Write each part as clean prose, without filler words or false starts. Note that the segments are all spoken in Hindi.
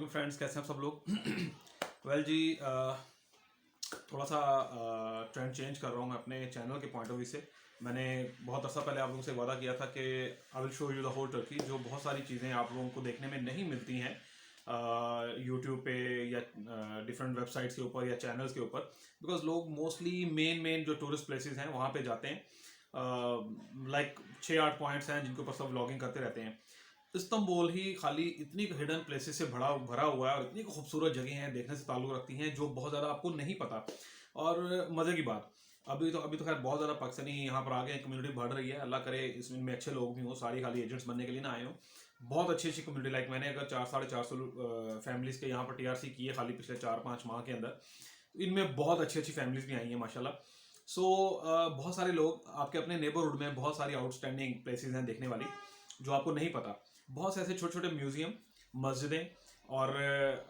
अस्सलाम फ्रेंड्स, कैसे हैं आप सब लोग। वेल जी, थोड़ा सा ट्रेंड चेंज कर रहा हूँ मैं अपने चैनल के पॉइंट ऑफ व्यू से। मैंने बहुत अर्सा पहले आप लोगों से वादा किया था कि I will show you the whole Turkey, जो बहुत सारी चीज़ें आप लोगों को देखने में नहीं मिलती हैं यूट्यूब पे या डिफरेंट वेबसाइट्स के ऊपर या चैनल्स के ऊपर, बिकॉज लोग मोस्टली मेन जो टूरिस्ट प्लेसेस हैं वहाँ पे जाते हैं। लाइक 6-8 पॉइंट्स हैं जिनके ऊपर सब व्लॉगिंग करते रहते हैं। इस्तांबुल ही खाली इतनी हिडन प्लेसेस से भरा भरा हुआ है और इतनी खूबसूरत जगह हैं देखने से ताल्लुक़ रखती हैं जो बहुत ज़्यादा आपको नहीं पता। और मज़े की बात, अभी तो खैर बहुत ज़्यादा पाकिस्तानी यहाँ पर आ गए हैं, कम्युनिटी बढ़ रही है, अल्लाह करे इसमें अच्छे लोग भी हों, सारी खाली एजेंट्स बनने के लिए ना आए हों। बहुत अच्छी अच्छी कम्युनिटी, लाइक मैंने अगर 400-450 फैमिलीज़ के यहाँ पर TRC की है खाली पिछले 4-5 माह के अंदर। इनमें बहुत अच्छी अच्छी फैमिलीज़ भी आई हैं माशाल्लाह। सो बहुत सारे लोग आपके अपने नेबरहुड में बहुत सारी आउटस्टैंडिंग प्लेसेस हैं देखने वाली जो आपको नहीं पता। बहुत से ऐसे छोटे छोटे म्यूजियम, मस्जिदें और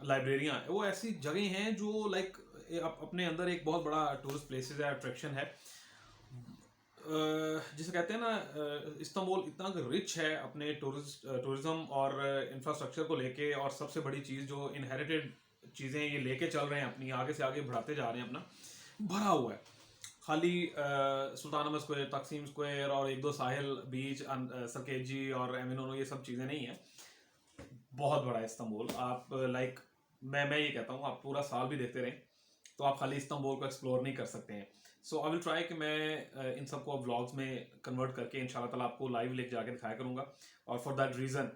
लाइब्रेरियाँ, वो ऐसी जगह हैं जो लाइक अपने अंदर एक बहुत बड़ा टूरिस्ट प्लेसेस है, अट्रैक्शन है। जिसे कहते हैं ना, इस्तांबुल इतना रिच है अपने टूरिज्म और इंफ्रास्ट्रक्चर को लेके, और सबसे बड़ी चीज़ जो इनहेरिटेड चीज़ें ये लेके चल रहे हैं अपनी, आगे से आगे बढ़ाते जा रहे हैं अपना, भरा हुआ है। खाली सुल्तान अहमद स्क्वायर, तकसीम स्क्वायर और एक दो साहिल बीच, सरकेजी और एमिनो, ये सब चीज़ें नहीं है। बहुत बड़ा है इस्तांबुल। आप लाइक मैं ये कहता हूँ, आप पूरा साल भी देखते रहें तो आप खाली इस्तांबुल को एक्सप्लोर नहीं कर सकते हैं। सो आई विल ट्राई कि मैं इन सबको व्लॉग्स में कन्वर्ट करके इंशाल्लाह ताला आपको लाइव लेके जाके दिखाया करूँगा। और फॉर दैट रीज़न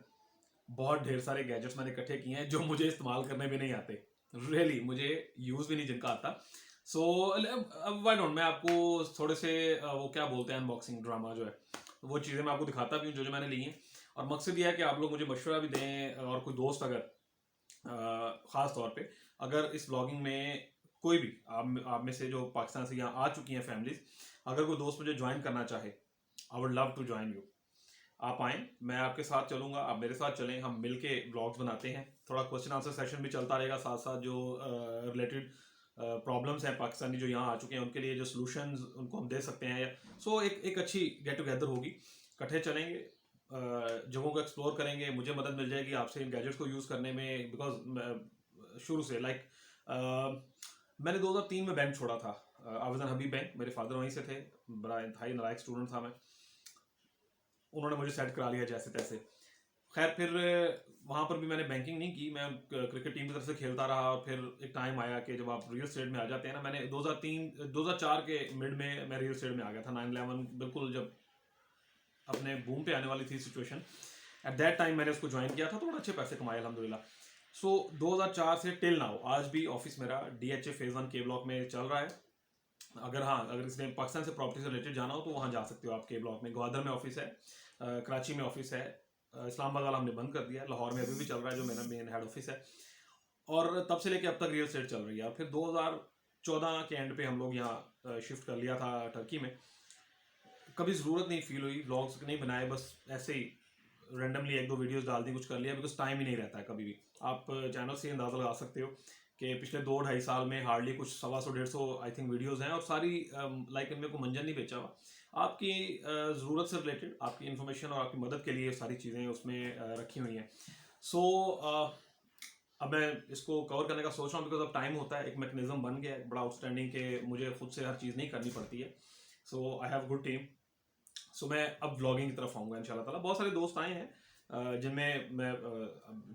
बहुत ढेर सारे गैजेट्स मैंने इकट्ठे किए हैं जो मुझे इस्तेमाल करने भी नहीं आते, रियली मुझे यूज़ भी नहीं जिनका आता। सो अब वाई डोंट, मैं आपको थोड़े से वो क्या बोलते हैं, अनबॉक्सिंग ड्रामा जो है, वो चीज़ें मैं आपको दिखाता भी हूँ जो जो मैंने ली हैं। और मकसद ये है कि आप लोग मुझे मशवरा भी दें, और कोई दोस्त अगर ख़ास तौर पे अगर इस ब्लॉगिंग में कोई भी आप में से जो पाकिस्तान से यहाँ आ चुकी हैं फैमिलीज, अगर कोई दोस्त मुझे ज्वाइन करना चाहे, I would love to join you. आप आएँ, मैं आपके साथ चलूँगा, आप मेरे साथ चलें, हम मिल के ब्लॉग्स बनाते हैं। थोड़ा क्वेश्चन आंसर सेशन भी चलता रहेगा, साथ साथ जो रिलेटेड प्रॉब्लम्स हैं पाकिस्तानी जो यहाँ आ चुके हैं उनके लिए जो सोल्यूशंस उनको हम दे सकते हैं। सो एक अच्छी गेट टुगेदर होगी, इकट्ठे चलेंगे, जगहों को एक्सप्लोर करेंगे, मुझे मदद मिल जाएगी आपसे इन गैजेट्स को यूज़ करने में, बिकॉज शुरू से लाइक मैंने 2003 में बैंक छोड़ा था, आवेदन हबीब बैंक, मेरे फादर वहीं से थे, बड़ा इंतहाई नालायक स्टूडेंट था मैं, उन्होंने मुझे सेट करा लिया जैसे तैसे। खैर फिर वहाँ पर भी मैंने बैंकिंग नहीं की, मैं क्रिकेट टीम की तरफ से खेलता रहा। और फिर एक टाइम आया कि जब आप रियल एस्टेट में आ जाते हैं ना, मैंने 2004 के मिड में मैं रियल एस्टेट में आ गया था, 9/11 बिल्कुल जब अपने बूम पे आने वाली थी सिचुएशन, एट दैट टाइम मैंने उसको ज्वाइन किया था, तो बड़े अच्छे पैसे कमाए अल्हम्दुलिल्लाह। सो 2004 से टिल नाउ आज भी ऑफिस मेरा DHA फेज 1 के ब्लॉक में चल रहा है। अगर इसमें पाकिस्तान से प्रॉपर्टी से रिलेटेड जाना हो तो वहाँ जा सकते हो आप, के ब्लॉक में ग्वादर में ऑफिस है, कराची में ऑफिस है, इस्लामाबाद वाला हमने बंद कर दिया है, लाहौर में अभी भी चल रहा है जो मेरा मेन हेड ऑफिस है। और तब से लेके अब तक रियल एस्टेट चल रही है। और फिर 2014 के एंड पे हम लोग यहाँ शिफ्ट कर लिया था टर्की में। कभी ज़रूरत नहीं फील हुई, व्लॉग्स नहीं बनाए, बस ऐसे ही रेंडमली एक दो वीडियोस डाल दी, कुछ कर लिया, बिकॉज टाइम ही नहीं रहता है कभी भी। आप चैनल से अंदाज़ा लगा सकते हो कि पिछले 2-2.5 साल में हार्डली कुछ 125-150 आई थिंक वीडियोस हैं, और सारी लाइक इनमें को मंजन नहीं बेचा हुआ। आपकी ज़रूरत से रिलेटेड, आपकी इन्फॉर्मेशन और आपकी मदद के लिए सारी चीज़ें उसमें रखी हुई हैं। सो अब मैं इसको कवर करने का सोच रहा हूँ, बिकॉज अब टाइम होता है, एक मैकेनिज्म बन गया है बड़ा आउटस्टैंडिंग के, मुझे खुद से हर चीज़ नहीं करनी पड़ती है। सो आई हैव गुड टीम। सो मैं अब व्लॉगिंग की तरफ आऊँगा इंशाल्लाह ताला। बहुत सारे दोस्त आए हैं जिनमें मैं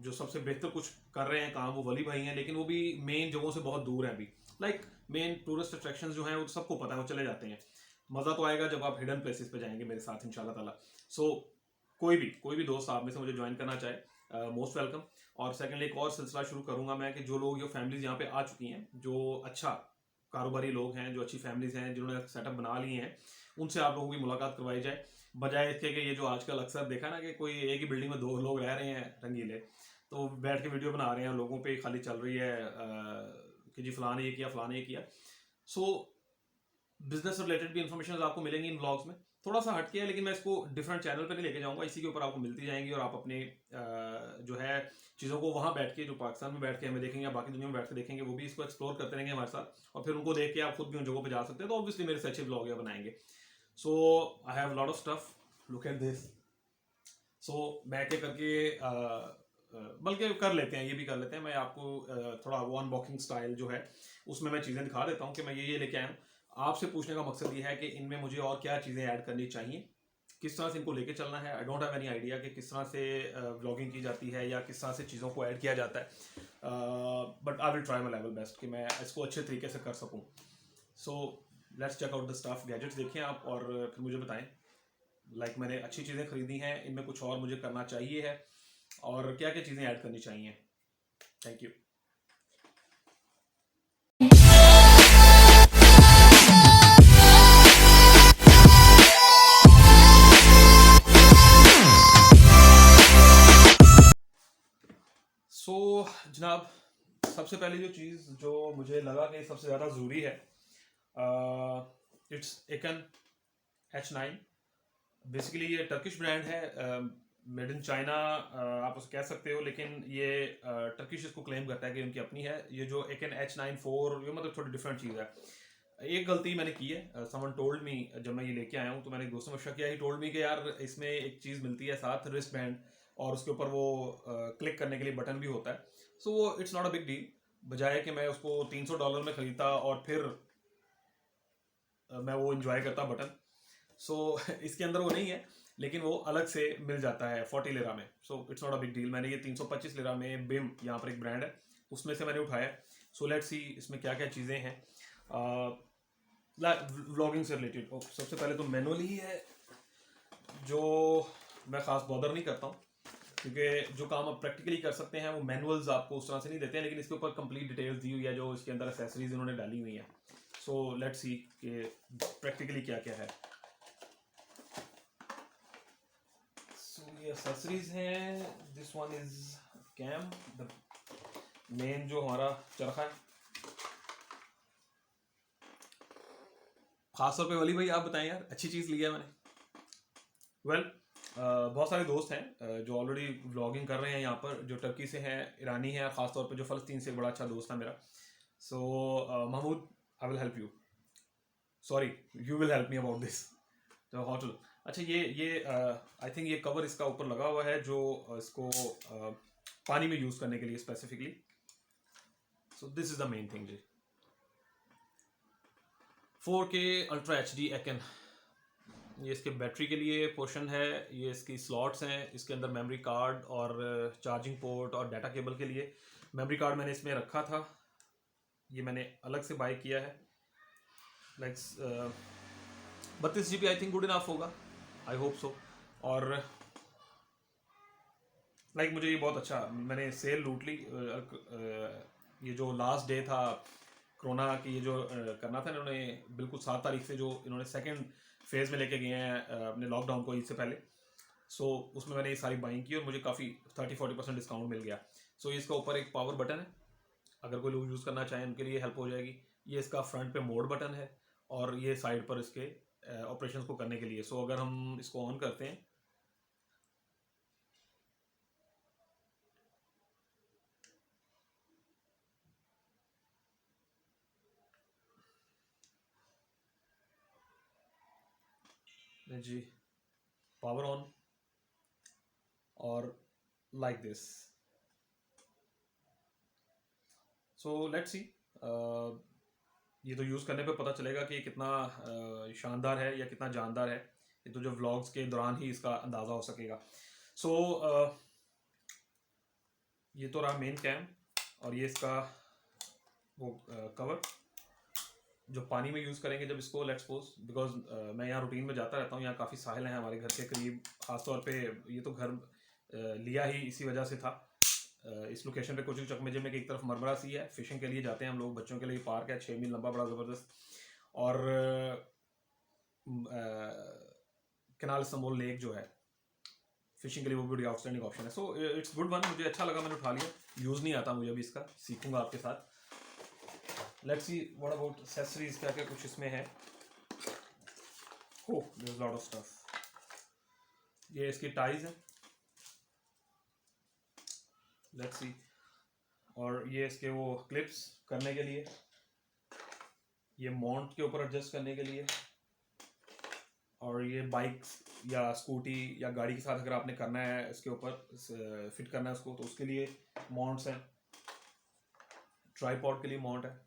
जो सबसे बेहतर कुछ कर रहे हैं काम, वो वली भाई हैं, लेकिन वो भी मेन जगहों से बहुत दूर हैं अभी। लाइक मेन टूरिस्ट अट्रैक्शंस जो हैं वो सबको पता है, वो चले जाते हैं। मज़ा तो आएगा जब आप हिडन प्लेसेस पे जाएंगे मेरे साथ इंशाल्लाह ताला। सो कोई भी दोस्त आप में से मुझे ज्वाइन करना चाहे, मोस्ट वेलकम। और सेकेंडली एक और सिलसिला शुरू करूँगा मैं कि जो लोग, जो फैमिलीज यहाँ पे आ चुकी हैं, जो अच्छा कारोबारी लोग हैं, जो अच्छी फैमिलीज हैं, जिन्होंने सेटअप बना लिए हैं, उनसे आप लोगों की मुलाकात करवाई जाए, बजाय इसके कि ये जो आजकल अक्सर देखा ना कि कोई एक ही बिल्डिंग में 2 लोग रह रहे हैं रंगीले, तो बैठ के वीडियो बना रहे हैं, लोगों पे खाली चल रही है कि जी फलाने ये किया, फलाने ये किया। सो बिजनेस से रिलेटेड भी इन्फॉर्मेशन आपको मिलेंगी इन ब्लॉग्स में, थोड़ा सा हटके है, लेकिन मैं इसको डिफरेंट चैनल पर नहीं लेके जाऊंगा, इसी के ऊपर आपको मिलती जाएंगी, और आप अपने जो है चीज़ों को वहाँ बैठ के, जो पाकिस्तान में बैठ के हमें देखेंगे या बाकी दुनिया में बैठ के देखेंगे, वो भी इसको एक्सप्लोर करते रहेंगे हमारे साथ, और फिर उनको देख के आप खुद भी उन जगहों पर जा सकते हैं। तो ऑब्वियसली मेरे से अच्छे ब्लॉग या बनाएंगे। So I have lot of stuff, look at this. So मैं क्या करके बल्कि कर लेते हैं, ये भी कर लेते हैं। मैं आपको थोड़ा वो अनबॉक्सिंग स्टाइल जो है उसमें मैं चीज़ें दिखा देता हूँ कि मैं ये लेके आया हूँ। आपसे पूछने का मकसद ये है कि इनमें मुझे और क्या चीज़ें ऐड करनी चाहिए, किस तरह से इनको लेके चलना है। I don't have any idea कि किस तरह से व्लॉगिंग की जाती है या किस तरह से चीज़ों को ऐड किया जाता है, but I will try my level best कि मैं इसको अच्छे तरीके से कर सकूँ। So let's check out the stuff. Gadgets देखें आप और फिर मुझे बताएं मैंने अच्छी चीज़ें खरीदी हैं, इनमें कुछ और मुझे करना चाहिए है और क्या क्या चीज़ें ऐड करनी चाहिए। Thank you. जनाब, सबसे पहले जो चीज़ जो मुझे लगा कि सबसे ज़्यादा ज़रूरी है, इट्स एकन H9। बेसिकली ये टर्किश ब्रांड है, मेड इन चाइना आप उसे कह सकते हो, लेकिन ये टर्किश इसको क्लेम करता है कि उनकी अपनी है। ये जो एकन H9 4 ये मतलब थोड़ी डिफरेंट चीज़ है। एक गलती मैंने की है, समवन टोल्ड मी, जब मैं ये लेके आया हूँ तो मैंने एक दोस्त से मशवरा किया, ही टोल्ड मी कि यार इसमें एक चीज़ मिलती है साथ, रिस्ट बैंड, और उसके ऊपर वो क्लिक करने के लिए बटन भी होता है। सो वो it's not a big deal, बजाय कि मैं उसको $300 में खरीदता और फिर मैं वो इंजॉय करता बटन। सो इसके अंदर वो नहीं है, लेकिन वो अलग से मिल जाता है 40 लिरा में। So it's not a big deal. मैंने ये 325 लिरा में बिम, यहाँ पर एक ब्रांड है, उसमें से मैंने उठाया। सो लेट्स सी इसमें क्या क्या चीज़ें हैं व्लॉगिंग से रिलेटेड। सबसे पहले तो मैनुअल ही है, जो मैं ख़ास बॉदर नहीं करता हूँ, क्योंकि जो काम आप प्रैक्टिकली कर सकते हैं वो मैनुअल्स आपको उस तरह से नहीं देते हैं, लेकिन इसके ऊपर कंप्लीट डिटेल्स दी हुई है जो इसके अंदर एसेसरीज इन्होंने डाली हुई हैं। सो लेट्स सी कि प्रैक्टिकली क्या क्या है। सो ये एसेसरीज हैं। This one is cam, the main जो हमारा चरखा है। खासतौर पे वली भाई आप बताएं यार, अच्छी चीज़ ली है मैंने। वेल बहुत सारे दोस्त हैं जो ऑलरेडी व्लॉगिंग कर रहे हैं यहाँ पर, जो टर्की से हैं, ईरानी हैं, ख़ासतौर पे जो फ़लस्तीन से बड़ा अच्छा दोस्त है मेरा। So Mahmood, I will help you, sorry you will help me about this. तो हाउ टू, अच्छा ये आई थिंक ये कवर इसका ऊपर लगा हुआ है जो इसको पानी में यूज़ करने के लिए specifically. So this is the main thing जी। 4K अल्ट्रा HD एकन, ये इसके बैटरी के लिए पोर्शन है, ये इसकी स्लॉट्स हैं, इसके अंदर मेमोरी कार्ड और चार्जिंग पोर्ट और डाटा केबल के लिए। मेमोरी कार्ड मैंने इसमें रखा था, ये मैंने अलग से बाय किया है। 32 GB I think good enough होगा, आई होप सो। और मुझे ये बहुत अच्छा, मैंने सेल लूट ली। ये जो लास्ट डे था कोरोना की, ये जो करना था इन्होंने बिल्कुल 7 तारीख से, जो इन्होंने सेकंड फेज़ में लेके गए हैं अपने लॉकडाउन को, इससे पहले। सो उसमें मैंने ये सारी बाइंग की और मुझे काफ़ी 30-40% डिस्काउंट मिल गया। सो इसका ऊपर एक पावर बटन है, अगर कोई लोग यूज़ करना चाहें उनके लिए हेल्प हो जाएगी। ये इसका फ्रंट पे मोड बटन है और ये साइड पर इसके ऑपरेशंस को करने के लिए। सो अगर हम इसको ऑन करते हैं, जी, पावर ऑन, और like this. So let's see, ये तो यूज़ करने पे पता चलेगा कि कितना शानदार है या कितना जानदार है। ये तो जो व्लॉग्स के दौरान ही इसका अंदाज़ा हो सकेगा। सो ये तो रहा मेन कैम, और ये इसका वो कवर जो पानी में यूज़ करेंगे जब इसको, लेट्स सपोज, बिकॉज मैं यहाँ रूटीन में जाता रहता हूँ, यहाँ काफ़ी साहिल हैं हमारे घर के करीब। ख़ासतौर पे ये तो घर लिया ही इसी वजह से था, इस लोकेशन पे कोचिंग चकमेजे में, कि एक तरफ मरमरा सी है, फिशिंग के लिए जाते हैं हम लोग, बच्चों के लिए पार्क है 6 मील लंबा, बड़ा ज़बरदस्त, और कनाल इस्तांबुल लेक जो है फिशिंग के लिए, वो बड़ी आउटस्टैंडिंग ऑप्शन है। सो इट्स गुड वन, मुझे अच्छा लगा, मैंने उठा लिया। यूज़ नहीं आता मुझे अभी इसका, सीखूंगा आपके साथ। Let's see what about accessories, क्या क्या कुछ इसमें है। Oh, there is lot of stuff. ये इसकी टाइज है, लेट्स सी, और ये इसके वो क्लिप्स करने के लिए, ये माउंट के ऊपर एडजस्ट करने के लिए, और ये बाइक्स या स्कूटी या गाड़ी के साथ अगर आपने करना है इसके ऊपर फिट करना है उसको, तो उसके लिए माउंट्स हैं। ट्राईपॉड के लिए माउंट है।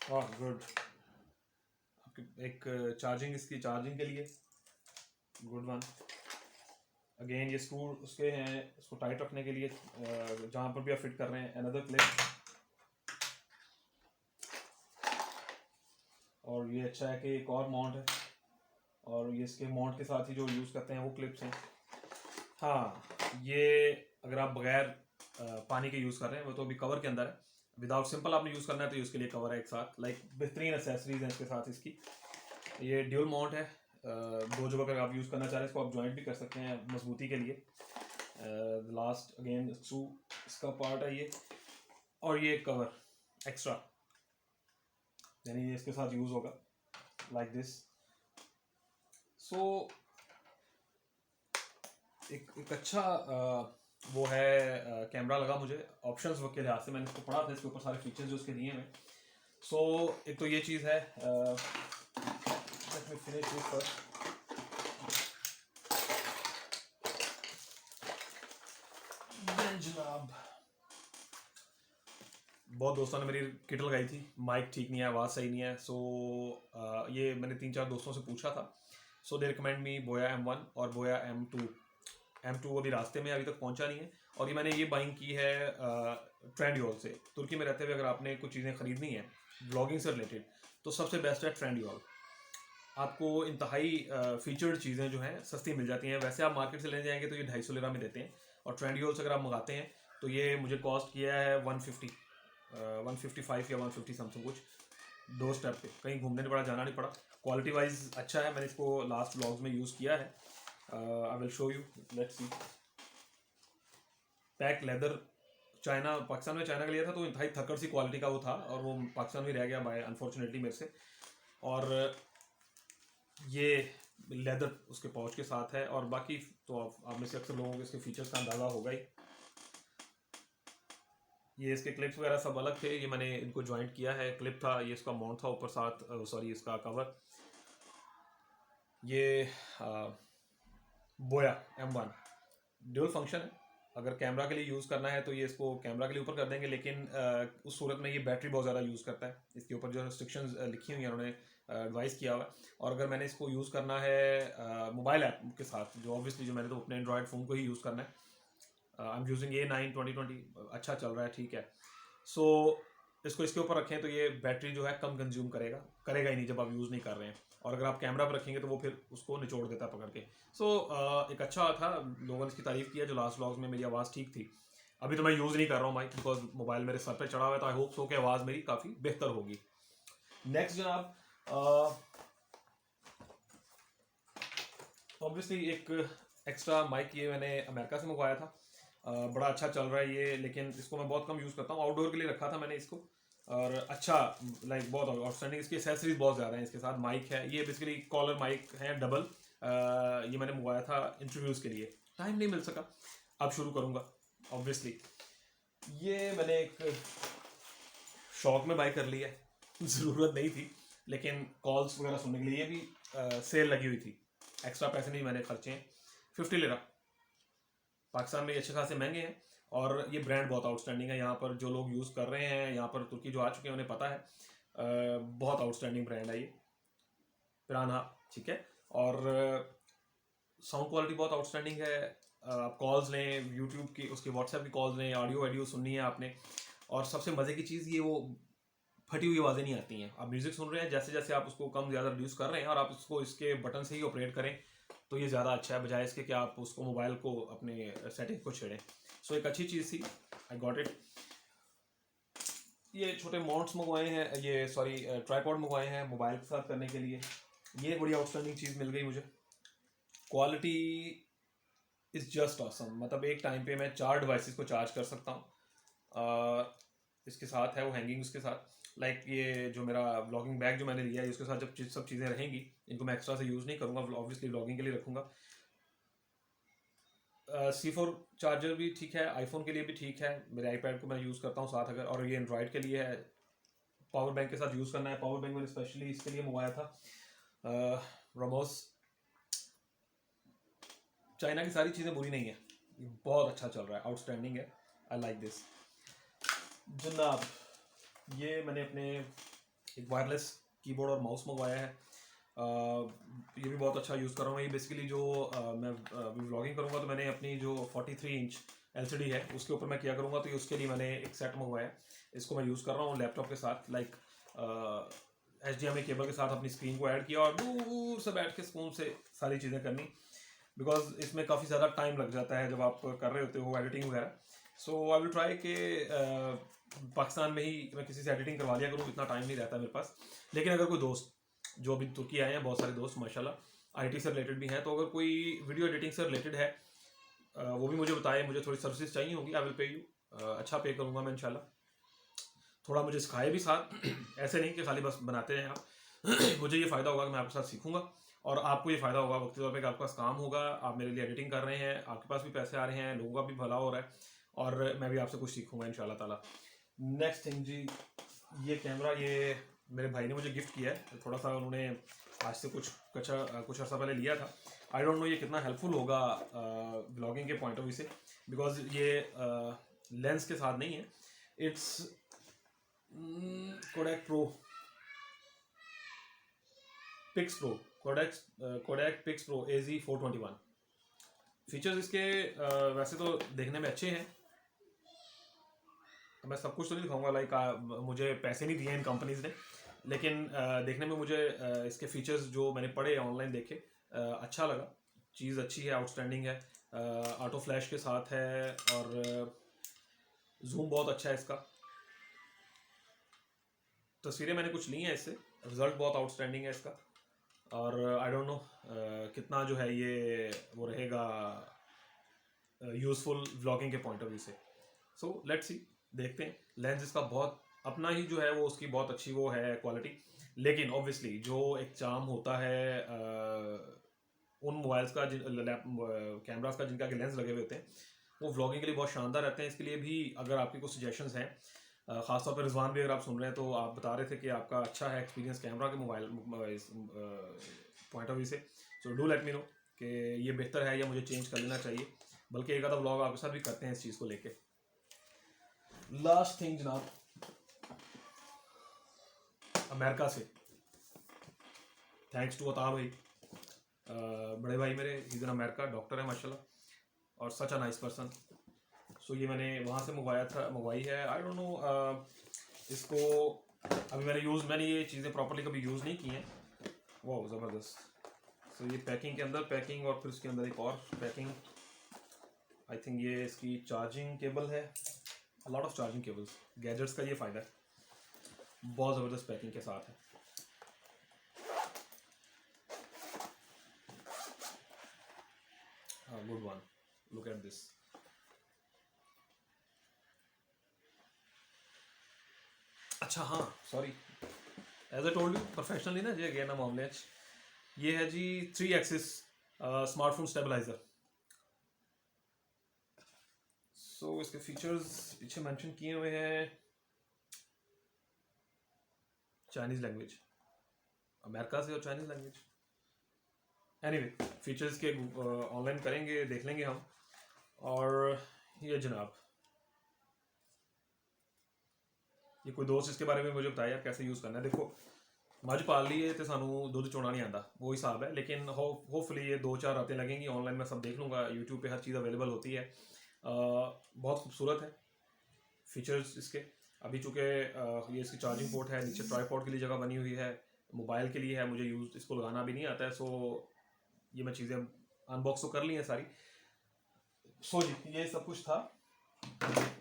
गुड। एक चार्जिंग, इसकी चार्जिंग के लिए गुड वन। अगेन ये स्क्रू उसके हैं, इसको टाइट रखने के लिए जहाँ पर भी आप फिट कर रहे हैं। Another clip. और ये अच्छा है कि एक और माउंट है, और ये इसके माउंट के साथ ही जो यूज़ करते हैं वो क्लिप्स हैं। हाँ, ये अगर आप बगैर पानी के यूज़ कर रहे हैं, वो तो अभी कवर के अंदर है। विदाउट सिंपल आपने यूज़ करना है तो इसके लिए कवर है एक साथ। लाइक बेहतरीन एसेसरीज हैं इसके साथ इसकी। ये ड्यूल माउंट है, दो जगह पर आप यूज़ करना चाह रहे हैं इसको, आप जॉइंट भी कर सकते हैं मजबूती के लिए। लास्ट अगेन स्क्रू इसका पार्ट है ये, और ये कवर एक्स्ट्रा, यानी ये इसके साथ यूज़ होगा लाइक दिस। सो एक अच्छा वो है कैमरा लगा मुझे ऑप्शंस के लिहाज से। मैंने इसको पढ़ा था, इसके ऊपर सारे फीचर्स जो उसके दिए हैं। सो एक तो ये चीज़ है, let me finish this first. जनाब, बहुत दोस्तों ने मेरी किट लगाई थी, माइक ठीक नहीं है, आवाज़ सही नहीं है। सो ये मैंने 3-4 दोस्तों से पूछा था। सो दे रिकमेंड मी बोया M1 और बोया M2। M2 अभी रास्ते में, अभी तक पहुंचा नहीं है। और ये मैंने ये बाइंग की है ट्रेंडियोल से। तुर्की में रहते हुए अगर आपने कुछ चीज़ें ख़रीदनी है ब्लॉगिंग से रिलेटेड, तो सबसे बेस्ट है ट्रेंडियोल। आपको इंतहाई फीचर्ड चीज़ें जो हैं सस्ती मिल जाती हैं। वैसे आप मार्केट से लेने जाएंगे तो ये 250 लिरा में देते हैं, और ट्रेंडियोल से अगर आप मंगाते हैं तो ये मुझे कॉस्ट किया है 155 या 150 समथिंग कुछ। 2 स्टेप पे, कहीं घूमने नहीं पड़ा, जाना नहीं पड़ा। क्वालिटी वाइज अच्छा है, मैंने इसको लास्ट व्लॉग्स में यूज़ किया है। आई will show you, let's see. Pack leather, China, Pakistan में चाइना का लिया था तो इंतहाई थक्कड़ सी क्वालिटी का वो था, और वो पाकिस्तान में रह गया बाय अनफॉर्चुनेटली मेरे से। और ये लेदर उसके पाउच के साथ है। और बाकी तो आप में से अक्सर लोगों को इसके फीचर्स का अंदाज़ा होगा ही। ये इसके क्लिप्स वगैरह सब अलग थे, ये मैंने इनको ज्वाइंट किया है। क्लिप था, ये इसका माउंट था ऊपर साथ, सॉरी इसका कवर। ये बोया M1 ड्यूल फंक्शन है। अगर कैमरा के लिए यूज़ करना है तो ये इसको कैमरा के लिए ऊपर कर देंगे, लेकिन उस सूरत में ये बैटरी बहुत ज़्यादा यूज़ करता है। इसके ऊपर जो रिस्ट्रिक्शंस लिखी हुई हैं उन्होंने एडवाइस किया हुआ है। और अगर मैंने इसको यूज़ करना है मोबाइल ऐप के साथ, जो ऑब्वियसली जो मैंने तो अपने एंड्रॉयड फ़ोन को ही यूज़ करना है। आई एम यूजिंग A9 2020, अच्छा चल रहा है, ठीक है। सो इसको इसके ऊपर रखें तो ये बैटरी जो है कम कंज्यूम करेगा ही नहीं जब आप यूज़ नहीं कर रहे हैं। और अगर आप कैमरा पर रखेंगे तो वो फिर उसको निचोड़ देता है पकड़ के। सो एक अच्छा था, लोगों ने इसकी तारीफ़ किया। जो लास्ट व्लॉग्स में मेरी आवाज़ ठीक थी। अभी तो मैं यूज़ नहीं कर रहा हूँ माइक, बिकॉज मोबाइल मेरे सर पे चढ़ा हुआ है, तो आई होप सो कि आवाज़ मेरी काफ़ी बेहतर होगी। नेक्स्ट जनाब, ऑब्वियसली एक एक्स्ट्रा माइक ये मैंने अमेरिका से मंगवाया था। बड़ा अच्छा चल रहा है ये, लेकिन इसको मैं बहुत कम यूज़ करता हूँ। आउटडोर के लिए रखा था मैंने इसको, और अच्छा लाइक बहुत आउटस्टैंडिंग। इसकी एसेसरीज बहुत ज़्यादा हैं। इसके साथ माइक है, ये बेसिकली कॉलर माइक है डबल। ये मैंने मंगवाया था इंटरव्यूज़ के लिए, टाइम नहीं मिल सका, अब शुरू करूँगा ऑब्वियसली। ये मैंने एक शौक में बाय कर लिया है, ज़रूरत नहीं थी, लेकिन कॉल्स वगैरह सुनने के लिए। ये भी सेल लगी हुई थी, एक्स्ट्रा पैसे नहीं मैंने खर्चे हैं। 50 लिरा। पाकिस्तान में ये अच्छे खासे महंगे हैं, और ये ब्रांड बहुत आउटस्टैंडिंग है। यहाँ पर जो लोग यूज़ कर रहे हैं, यहाँ पर तुर्की जो आ चुके हैं उन्हें पता है, बहुत आउटस्टैंडिंग ब्रांड है ये पिराना, ठीक है। और साउंड क्वालिटी बहुत आउटस्टैंडिंग है। आप कॉल्स लें यूट्यूब की, उसके व्हाट्सएप की कॉल्स लें, ऑडियो वीडियो सुननी है आपने। और सबसे मज़े की चीज़ ये, वो फटी हुई आवाज़ें नहीं आती हैं। आप म्यूज़िक सुन रहे हैं, जैसे जैसे आप उसको कम ज़्यादा रिड्यूस कर रहे हैं और आप उसको इसके बटन से ही ऑपरेट करें, तो ये ज़्यादा अच्छा है, बजाय इसके कि आप उसको मोबाइल को अपने सेटिंग को छेड़ें। सो एक अच्छी चीज़ थी, आई गॉट इट। ये छोटे माउंट्स मंगवाए हैं, ये सॉरी ट्राईपॉड मंगवाए हैं मोबाइल के साथ करने के लिए। ये बड़ी आउटस्टैंडिंग चीज़ मिल गई मुझे। Quality is just awesome. मतलब एक टाइम पे मैं 4 डिवाइसेस को चार्ज कर सकता हूँ। इसके साथ है वो हैंगिंग उसके साथ। लाइक ये जो मेरा व्लॉगिंग बैग जो मैंने लिया है, उसके साथ जब सब चीज़ें रहेंगी, इनको मैं एक्स्ट्रा से यूज़ नहीं करूँगा, ऑब्वियसली व्लॉगिंग के लिए रखूँगा। C4 चार्जर भी ठीक है, आईफोन के लिए भी ठीक है। मेरे आईपैड को मैं यूज़ करता हूँ साथ अगर, और ये एंड्रॉयड के लिए है। पावर बैंक के साथ यूज़ करना है, पावर बैंक मैंने स्पेशली इसके लिए मंगवाया था। रामोस, चाइना की सारी चीज़ें बुरी नहीं है, ये बहुत अच्छा चल रहा है, आउटस्टैंडिंग है, आई लाइक दिस। जनाब ये मैंने अपने एक वायरलेस कीबोर्ड और माउस मंगवाया है। ये भी बहुत अच्छा यूज़ कर रहा हूँ। ये बेसिकली जो मैं व्लॉगिंग करूँगा तो मैंने अपनी जो 43 इंच LCD है उसके ऊपर मैं किया करूँगा, तो ये उसके लिए मैंने एक सेट मंगवाया है। इसको मैं यूज़ कर रहा हूँ लैपटॉप के साथ, लाइक HDMI केबल के साथ अपनी स्क्रीन को ऐड किया और दूर से बैठ के सुकून से सारी चीज़ें करनी, बिकॉज इसमें काफ़ी ज़्यादा टाइम लग जाता है जब आप कर रहे होते हो एडिटिंग वगैरह। सो आई विल ट्राई कि पाकिस्तान में ही मैं किसी से एडिटिंग करवा लिया करूँ, इतना टाइम नहीं रहता मेरे पास। लेकिन अगर कोई दोस्त जो अभी तुर्की आए हैं, बहुत सारे दोस्त माशाल्लाह IT से रिलेटेड भी हैं, तो अगर कोई वीडियो एडिटिंग से रिलेटेड है वो भी मुझे बताए, मुझे थोड़ी सर्विसेज चाहिए होंगी, आई विल पे यू, अच्छा पे करूँगा मैं इंशाल्लाह। थोड़ा मुझे सिखाए भी साथ ऐसे नहीं कि खाली बस बनाते हैं आप मुझे ये फ़ायदा होगा कि मैं आपके साथ सीखूंगा और आपको ये फ़ायदा होगा वक्ती तौर पे कि आपके पास काम होगा, आप मेरे लिए एडिटिंग कर रहे हैं, आपके पास भी पैसे आ रहे हैं, लोगों का भी भला हो रहा है और मैं भी आपसे कुछ सीखूंगा इंशाल्लाह ताला। नेक्स्ट थिंग जी, ये कैमरा ये मेरे भाई ने मुझे गिफ्ट किया है, थोड़ा सा उन्होंने आज से कुछ अर्सा पहले लिया था। आई डोंट नो ये कितना हेल्पफुल होगा ब्लॉगिंग के पॉइंट ऑफ व्यू से, बिकॉज ये लेंस के साथ नहीं है, it's Kodak Pro Pix Pro, Kodak Pix Pro AZ421। Features इसके वैसे तो देखने में अच्छे हैं, मैं सब कुछ तो नहीं दिखाऊंगा, लाइक मुझे पैसे नहीं दिए इन कंपनीज ने, लेकिन देखने में मुझे इसके फीचर्स जो मैंने पढ़े ऑनलाइन देखे अच्छा लगा, चीज़ अच्छी है, आउटस्टैंडिंग है, ऑटो फ्लैश के साथ है और जूम बहुत अच्छा है इसका। तस्वीरें मैंने कुछ ली हैं इससे, रिजल्ट बहुत आउटस्टैंडिंग है इसका और आई डोंट नो कितना जो है ये वो रहेगा यूज़फुल व्लॉगिंग के पॉइंट ऑफ व्यू से। सो लेट्स सी, देखते हैं। लेंस इसका बहुत अपना ही जो है वो उसकी बहुत अच्छी वो है क्वालिटी, लेकिन ऑब्वियसली जो एक चार्म होता है उन मोबाइल्स का कैमरास का जिनका लेंस लगे हुए होते हैं वो व्लॉगिंग के लिए बहुत शानदार रहते हैं। इसके लिए भी अगर आपके कुछ सजेशंस हैं, ख़ासतौर पर रिजवान भी अगर आप सुन रहे हैं तो आप बता रहे थे कि आपका अच्छा है एक्सपीरियंस कैमरा के मोबाइल पॉइंट ऑफ व्यू से, so do let me know कि ये बेहतर है या मुझे चेंज कर लेना चाहिए, बल्कि एक आधा व्लॉग आपके साथ भी करते हैं इस चीज़ को लेके। लास्ट थिंग जनाब, अमेरिका से थैंक्स टू अता भाई, बड़े भाई मेरे, इधर अमेरिका डॉक्टर है माशाल्लाह और सच अ नाइस पर्सन। सो ये मैंने वहाँ से मंगवाई है। आई डोंट नो इसको अभी मैंने ये चीज़ें प्रॉपर्ली कभी यूज़ नहीं की हैं। वाह ज़बरदस्त। सो ये पैकिंग के अंदर पैकिंग और फिर उसके अंदर एक और पैकिंग, आई थिंक ये इसकी चार्जिंग केबल है, lot of charging cables, gadgets का ये फ़ायदा है, बहुत ज़बरदस्त पैकिंग के साथ है। Good one, look at this. अच्छा हाँ sorry, as I told you professionally ना जे गया ना मामले, ये है जी 3 एक्सिस स्मार्टफोन स्टेबलाइजर। सो इसके फीचर्स पीछे मेंशन किए हुए हैं, चाइनीज लैंग्वेज, अमेरिका से और चाइनीज लैंग्वेज। एनीवे फीचर्स के ऑनलाइन करेंगे, देख लेंगे हम। और ये जनाब, ये कोई दोस्त इसके बारे में मुझे बताया यार कैसे यूज़ करना है। देखो मझ पाल ली है तो सानू दुध चोना नहीं आता, वो हिसाब है, लेकिन होपफुली ये 2-4 रातें लगेंगी, ऑनलाइन मैं सब देख लूँगा, यूट्यूब पे हर चीज़ अवेलेबल होती है। बहुत खूबसूरत है फीचर्स इसके। अभी चूँकि ये इसकी चार्जिंग पोर्ट है, नीचे ट्राईपॉड के लिए जगह बनी हुई है, मोबाइल के लिए है, मुझे यूज़ इसको लगाना भी नहीं आता है। सो ये मैं चीज़ें अनबॉक्स तो कर ली हैं सारी। सो जी ये सब कुछ था,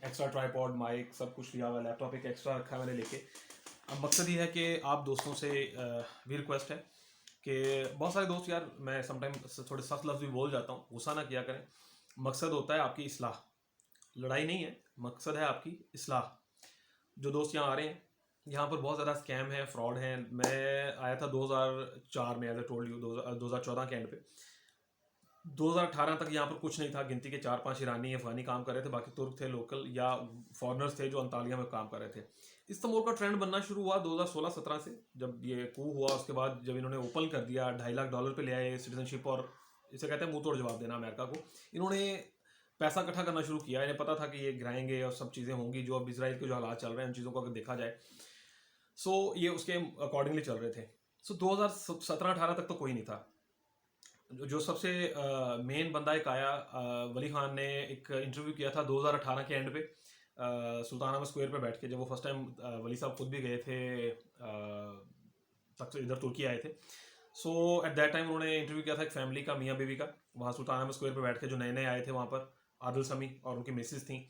एक्स्ट्रा ट्राईपॉड माइक सब कुछ लिया हुआ, लैपटॉप एक एक्स्ट्रा रखा है मैंने लेके। अब मकसद ये है कि आप दोस्तों से भी रिक्वेस्ट है कि बहुत सारे दोस्त यार मैं समटाइम थोड़े सख्त लफ्ज़ भी बोल जाता हूँ, गुस्सा ना किया करें। मकसद होता है आपकी इस्लाह, लड़ाई नहीं है, मकसद है आपकी इस्लाह। जो दोस्त यहाँ आ रहे हैं, यहाँ पर बहुत ज़्यादा स्कैम है, फ्रॉड है। मैं आया था 2004 में, एज ए टोल्ड यू 2014 के एंड पे। 2018 तक यहाँ पर कुछ नहीं था, गिनती के 4-5 ईरानी अफगानी काम कर रहे थे, बाकी तुर्क थे लोकल या फॉरनर्स थे जो अंतालिया में काम कर रहे थे। इस्तांबुल का ट्रेंड बनना शुरू हुआ 2016-17 से, जब ये कू हुआ। उसके बाद जब इन्होंने ओपन कर दिया, $2.5 लाख पे ले आए सिटीजनशिप, और इसे कहते हैं मुंह तोड़ जवाब देना अमेरिका को। इन्होंने पैसा इकट्ठा करना शुरू किया, इन्हें पता था कि ये गिराएंगे और सब चीज़ें होंगी जो अब इसराइल के जो हालात चल रहे हैं उन चीज़ों को अगर देखा जाए। सो ये उसके अकॉर्डिंगली चल रहे थे। सो 2017-18 तक तो कोई नहीं था। जो सबसे मेन बंदा एक आया, वली खान ने एक इंटरव्यू किया था 2018 के एंड पे, सुल्तान अहमद स्क्वायर पे बैठ के, जब वो फर्स्ट टाइम वली साहब खुद भी गए थे तक इधर तुर्की आए थे। सो एट दैट टाइम उन्होंने इंटरव्यू किया था एक फैमिली का, मियाँ बीवी का, वहाँ सुल्तान अहमद स्क्वायर पे बैठ के, जो नए नए आए थे वहाँ पर, आदिल समी और उनकी मिसेज थी।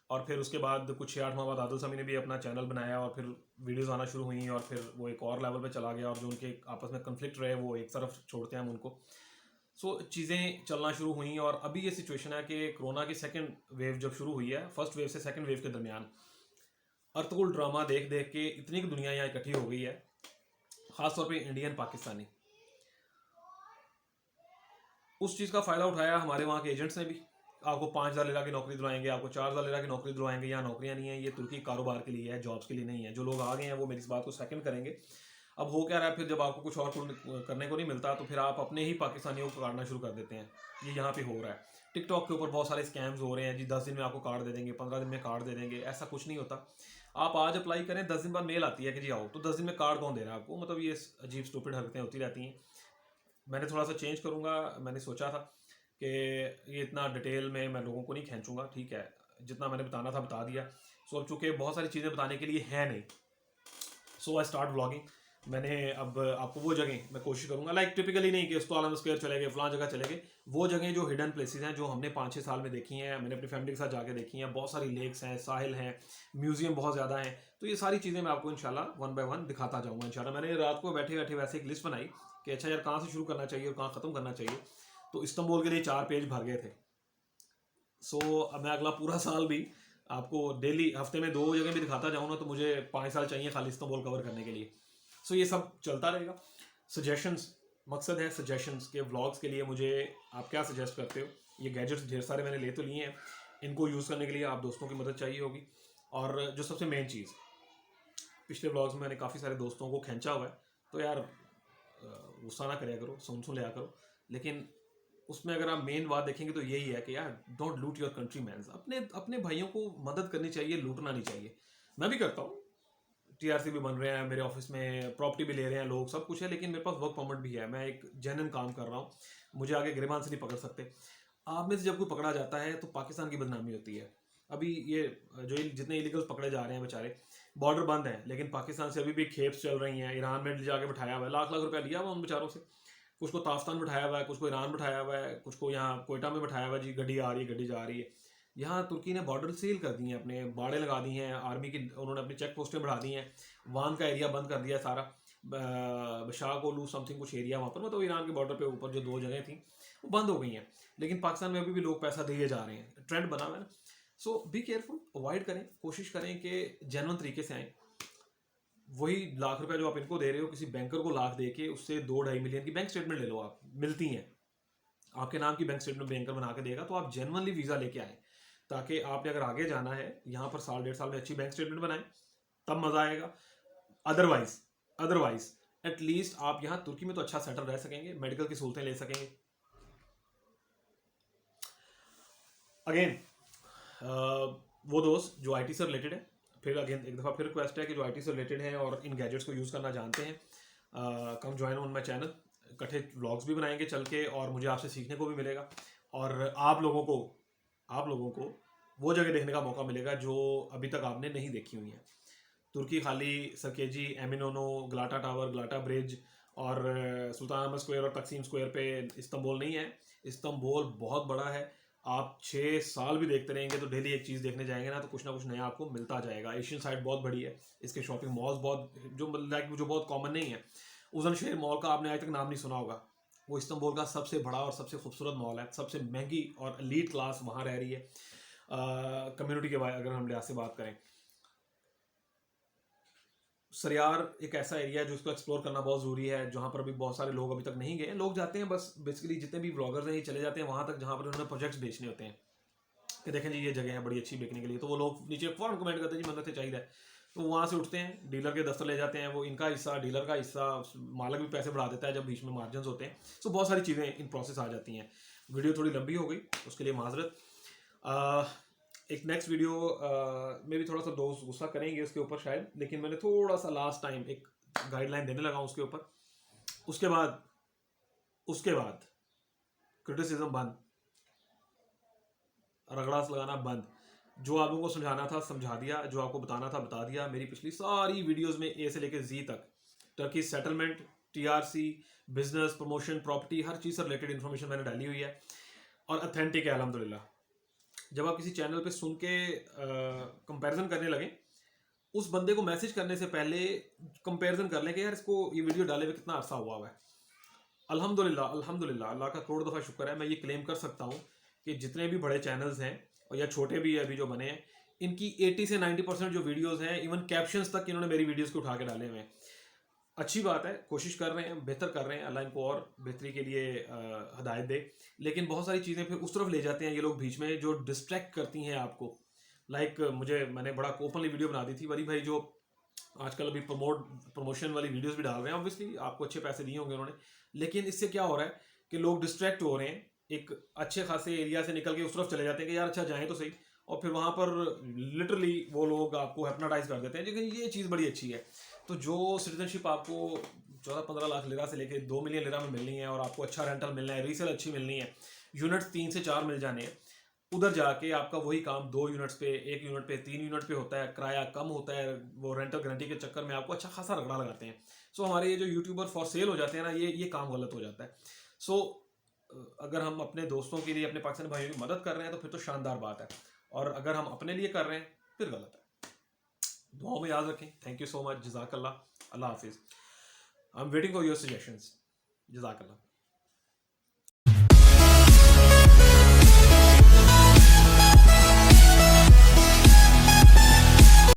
और फिर उसके बाद कुछ 6-8 माह बाद आदिल समी ने भी अपना चैनल बनाया और फिर वीडियोस आना शुरू हुई, और फिर वो एक और लेवल पे चला गया, और जो उनके आपस में कन्फ्लिक्ट रहे वो एक तरफ छोड़ते हैं हम उनको। सो चीज़ें चलना शुरू हुई, और अभी ये सिचुएशन है कि कोरोना की सेकंड वेव जब शुरू हुई है, फर्स्ट वेव से सेकंड वेव के दरमियान अर्तगुल ड्रामा देख देख के इतनी दुनिया यहाँ इकट्ठी हो गई है, ख़ासतौर पे इंडियन पाकिस्तानी। उस चीज़ का फ़ायदा उठाया हमारे वहाँ के एजेंट्स ने भी। आपको 5,000 लेरा की नौकरी दिलवाएंगे, आपको 4,000 लेरा की नौकरी दिलवाएंगे। यहाँ नौकरियाँ नहीं है, ये तुर्की कारोबार के लिए है, जॉब्स के लिए नहीं है। जो लोग आ गए हैं वो मेरी इस बात को सेकंड करेंगे। अब हो क्या रहा है, फिर जब आपको कुछ और करने को नहीं मिलता तो फिर आप अपने ही पाकिस्तानियों को काटना शुरू कर देते हैं। ये यहाँ पे हो रहा है। टिकटॉक के ऊपर बहुत सारे स्कैम्स हो रहे हैं जी, 10 दिन में आपको कार्ड दे देंगे, 15 दिन में कार्ड दे देंगे। ऐसा कुछ नहीं होता। आप आज अप्लाई करें, 10 दिन बाद मेल आती है कि जी आओ, तो 10 दिन में कार्ड कौन दे रहा है आपको? मतलब ये अजीब स्टूपिड हरकतें होती रहती हैं। मैंने थोड़ा सा चेंज करूँगा, मैंने सोचा था कि ये इतना डिटेल में मैं लोगों को नहीं खींचूंगा, ठीक है, जितना मैंने बताना था बता दिया। सो अब चूँकि बहुत सारी चीज़ें बताने के लिए है नहीं, सो आई स्टार्ट व्लॉगिंग। मैंने अब आपको वो जगह मैं कोशिश करूंगा, लाइक टिपिकली नहीं कि सुल्तान स्क्वायर चले गए, फलां जगह चले गए, वो जगह जो हिडन प्लेसेस हैं, जो हमने 5-6 साल में देखी हैं, मैंने अपनी फैमिली के साथ जाके देखी हैं। बहुत सारी लेक्स हैं, साहिल हैं, म्यूजियम बहुत ज़्यादा हैं। तो ये सारी चीज़ें मैं आपको इंशाल्लाह 1 बाय 1 दिखाता जाऊँगा इंशाल्लाह। मैंने रात को बैठे बैठे वैसे एक लिस्ट बनाई कि अच्छा यार कहाँ से शुरू करना चाहिए और कहाँ ख़त्म करना चाहिए। तो इस्तांबुल के लिए 4 पेज भर गए थे। सो अब मैं अगला पूरा साल भी आपको डेली हफ्ते में 2 जगह भी दिखाता जाऊँ ना, तो मुझे 5 साल चाहिए खाली इस्तांबुल कवर करने के लिए। सो ये सब चलता रहेगा। सजेशंस, मकसद है सजेशंस के व्लॉग्स के लिए मुझे आप क्या सजेस्ट करते हो। ये गैजेट्स ढेर सारे मैंने ले तो लिए हैं, इनको यूज़ करने के लिए आप दोस्तों की मदद चाहिए होगी। और जो सबसे मेन चीज़, पिछले व्लॉग्स में मैंने काफ़ी सारे दोस्तों को खींचा हुआ है, तो यार गुस्सा ना कराया करो, सुन लिया करो। लेकिन उसमें अगर आप मेन बात देखेंगे तो यही है कि यार डोंट लूट योर कंट्री मैन। अपने अपने भाइयों को मदद करनी चाहिए, लूटना नहीं चाहिए। मैं भी करता हूँ, टीआरसी भी बन रहे हैं मेरे ऑफिस में, प्रॉपर्टी भी ले रहे हैं लोग, सब कुछ है, लेकिन मेरे पास वर्क परमिट भी है, मैं एक जेन्युइन काम कर रहा हूँ। मुझे आगे गिरबान से नहीं पकड़ सकते। आप में से जब कोई पकड़ा जाता है तो पाकिस्तान की बदनामी होती है। अभी ये जो जितने इलीगल्स पकड़े जा रहे हैं बेचारे, बॉर्डर बंद है लेकिन पाकिस्तान से अभी भी खेप्स चल रही हैं। ईरान में जाके बिठाया हुआ है, लाख लाख रुपया लिया हुआ उन बेचारों से। कुछ को ताफ्तान बिठाया हुआ है, कुछ को ईरान बिठाया हुआ है, कुछ को यहाँ कोयटा में बिठाया हुआ है जी, गड्डी आ रही है, गड्डी जा रही है। यहाँ तुर्की ने बॉर्डर सील कर दी हैं, अपने बाड़े लगा दी हैं, आर्मी की उन्होंने अपनी चेक पोस्टें बढ़ा दी हैं, वान का एरिया बंद कर दिया सारा, बशाकोलू समथिंग कुछ एरिया वहाँ पर, मतलब ईरान के बॉर्डर पे ऊपर जो 2 जगह थी वो बंद हो गई हैं। लेकिन पाकिस्तान में अभी भी लोग पैसा दिए जा रहे हैं, ट्रेंड बना हुआ है ना। सो बी केयरफुल, अवॉइड करें, कोशिश करें कि जेन्युइन तरीके से आएँ। वही लाख रुपए जो आप इनको दे रहे हो, किसी बैंकर को लाख दे के उससे 2-2.5 मिलियन की बैंक स्टेटमेंट ले लो, आप मिलती हैं, आपके नाम की बैंक स्टेटमेंट बैंकर बना के देगा, तो आप जेन्युइनली वीज़ा लेके आए, ताकि आपने अगर आगे जाना है यहाँ पर 1.5 साल में अच्छी बैंक स्टेटमेंट बनाए, तब मज़ा आएगा। अदरवाइज एटलीस्ट आप यहाँ तुर्की में तो अच्छा सेटल रह सकेंगे, मेडिकल की सहूलतें ले सकेंगे। अगेन वो दोस्त जो आईटी से रिलेटेड है, फिर अगेन एक दफ़ा फिर रिक्वेस्ट है कि जो आईटी से रिलेटेड है और इन गैजेट्स को यूज़ करना जानते हैं, come join on my channel. इकट्ठे व्लॉग्स भी बनाएंगे चल के, और मुझे आपसे सीखने को भी मिलेगा, और आप लोगों को वो जगह देखने का मौका मिलेगा जो अभी तक आपने नहीं देखी हुई है। तुर्की खाली सरकेजी, एमिनोनो, गलाटा टावर, गलाटा ब्रिज और सुल्तान अहमद स्क्वायर और तकसीम स्क्वायर पे इस्तांबुल नहीं है। इस्तांबुल बहुत बड़ा है। आप 6 साल भी देखते रहेंगे तो डेली एक चीज़ देखने जाएंगे ना, तो कुछ ना कुछ नया आपको मिलता जाएगा। एशियन साइड बहुत बड़ी है, इसके शॉपिंग मॉल्स बहुत जो बहुत कॉमन नहीं है। उजन शहर मॉल का आपने आज तक नाम नहीं सुना होगा, वो इस्तांबुल का सबसे बड़ा और सबसे खूबसूरत मॉल है। सबसे महंगी और एलीट क्लास वहाँ रह रही है। कम्युनिटी के बारे अगर हम लिहाज से बात करें, सरियार एक ऐसा एरिया है जो उसको एक्सप्लोर करना बहुत ज़रूरी है, जहाँ पर अभी बहुत सारे लोग अभी तक नहीं गए। लोग जाते हैं बस, बेसिकली जितने भी ब्लॉगर्स हैं ये चले जाते हैं वहाँ तक जहाँ पर उन्होंने प्रोजेक्ट्स बेचने होते हैं कि देखें जी ये जगह है बड़ी अच्छी बेचने के लिए, तो वो लोग नीचे फ़ौरन कमेंट करते हैं जी मन्नतें चाहिए। तो वहाँ से उठते हैं, डीलर के दफ्तर ले जाते हैं, वो इनका हिस्सा, डीलर का हिस्सा, मालिक भी पैसे बढ़ा देता है जब बीच में मार्जिन होते हैं। सो बहुत सारी चीज़ें इन प्रोसेस आ जाती हैं। वीडियो थोड़ी लंबी हो गई, उसके लिए माजरत। एक नेक्स्ट वीडियो में भी थोड़ा सा दोस्त गुस्सा करेंगे उसके ऊपर शायद, लेकिन मैंने थोड़ा सा लास्ट टाइम एक गाइडलाइन देने लगा उसके ऊपर। उसके बाद क्रिटिसिज्म बंद, रगड़ा लगाना बंद। जो आप लोगों को समझाना था समझा दिया, जो आपको बताना था बता दिया। मेरी पिछली सारी वीडियोस में ए से लेकर जी तक Turkey settlement, TRC, business, promotion, property, हर चीज़ से रिलेटेड इन्फॉर्मेशन मैंने डाली हुई है और अथेंटिक है अल्हम्दुलिल्लाह। जब आप किसी चैनल पे सुन के कंपैरिजन करने लगे, उस बंदे को मैसेज करने से पहले कंपैरिजन कर लें कि यार इसको ये वीडियो डाले हुए कितना अरसा हुआ है। अल्हम्दुलिल्लाह अल्हम्दुलिल्लाह, अल्लाह का करोड़ दफ़ा शुक्र है, मैं ये क्लेम कर सकता हूँ कि जितने भी बड़े चैनल्स हैं और या छोटे भी अभी जो बने हैं, इनकी 80 से 90% जो वीडियोस हैं, इवन कैप्शंस तक इन्होंने मेरी वीडियोस को उठा के डाले हुए हैं। अच्छी बात है, कोशिश कर रहे हैं, बेहतर कर रहे हैं, अल्लाह इनको और बेहतरी के लिए हदायत दे। लेकिन बहुत सारी चीज़ें फिर उस तरफ ले जाते हैं ये लोग बीच में, जो डिस्ट्रैक्ट करती हैं आपको। मैंने बड़ा ओपनली वीडियो बना दी थी, वरी भाई जो आजकल अभी प्रमोशन वाली वीडियोस भी डाल रहे हैं, ऑब्वियसली आपको अच्छे पैसे दिए होंगे उन्होंने, लेकिन इससे क्या हो रहा है कि लोग डिस्ट्रैक्ट हो रहे हैं, एक अच्छे खासे एरिया से निकल के उस तरफ चले जाते हैं कि यार अच्छा जाएं तो सही, और फिर वहाँ पर लिटरली वो लोग आपको हिप्नोटाइज कर देते हैं। लेकिन ये चीज़ बड़ी अच्छी है। तो जो सिटीजनशिप आपको 14-15 लाख लिरा से लेके 2 मिलियन लिरा में मिलनी है, और आपको अच्छा रेंटल मिलना है, रीसेल अच्छी मिलनी है, यूनिट्स 3 से 4 मिल जाने हैं, उधर जाके आपका वही काम 2 यूनिट्स पे, 1 यूनिट पे, 3 यूनिट पे होता है, किराया कम होता है, वो रेंटल गारंटी के चक्कर में आपको अच्छा खासा रगड़ा लगाते हैं। सो हमारे ये जो यूट्यूबर फॉर सेल हो जाते हैं ना, ये काम गलत हो जाता है। सो अगर हम अपने दोस्तों के लिए, अपने पाकिस्तानी भाइयों की मदद कर रहे हैं तो फिर तो शानदार बात है, और अगर हम अपने लिए कर रहे हैं फिर गलत है। दुआओं में याद रखें। थैंक यू सो मच, जज़ाकल्लाह, अल्लाह हाफिज़। I am waiting for your suggestions. जज़ाकल्लाह।